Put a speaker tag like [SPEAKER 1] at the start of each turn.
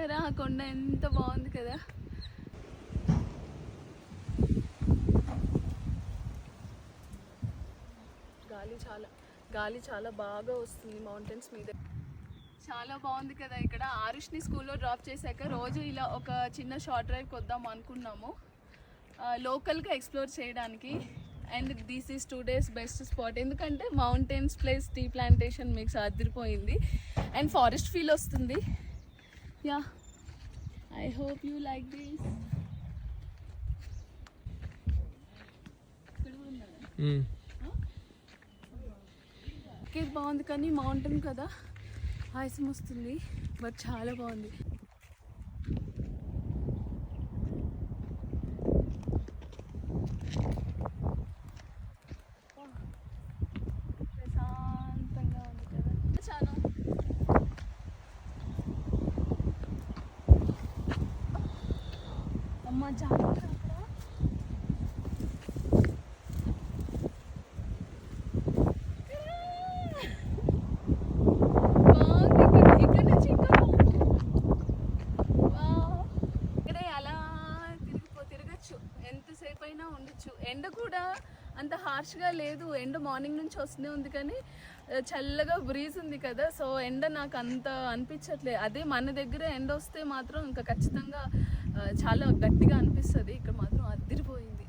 [SPEAKER 1] చూసారా ఆ కొండ ఎంత బాగుంది కదా. గాలి చాలా బాగా వస్తుంది మౌంటైన్స్ మీద. చాలా బాగుంది కదా ఇక్కడ. ఆరుష్ని స్కూల్లో డ్రాప్ చేశాక రోజు ఇలా ఒక చిన్న షార్ట్ డ్రైవ్కి వద్దాం అనుకున్నాము లోకల్గా ఎక్స్ప్లోర్ చేయడానికి. And this is 2 days best spot, ఎందుకంటే mountains plus tea plantation mix అదిరిపోయింది అండ్ ఫారెస్ట్ ఫీల్ వస్తుంది. Yeah, I hope you like this. బాగుంది కానీ మౌంటైన్ కదా ఆయాసం వస్తుంది, బట్ చాలా బాగుంది. ప్రశాంతంగా ఉంది కదా చాలా. అమ్మ జాగ్రత్త. ఎంతసేపు అయినా ఉండొచ్చు. ఎండ కూడా అంత హార్ష్గా లేదు, ఎండ మార్నింగ్ నుంచి వస్తూనే ఉంది కానీ చల్లగా బ్రీజ్ ఉంది కదా, సో ఎండ నాకు అంత అనిపించట్లేదు. అదే మన దగ్గర ఎండ వస్తే మాత్రం ఇంకా ఖచ్చితంగా చాలా గట్టిగా అనిపిస్తుంది. ఇక్కడ మాత్రం అదిరిపోయింది.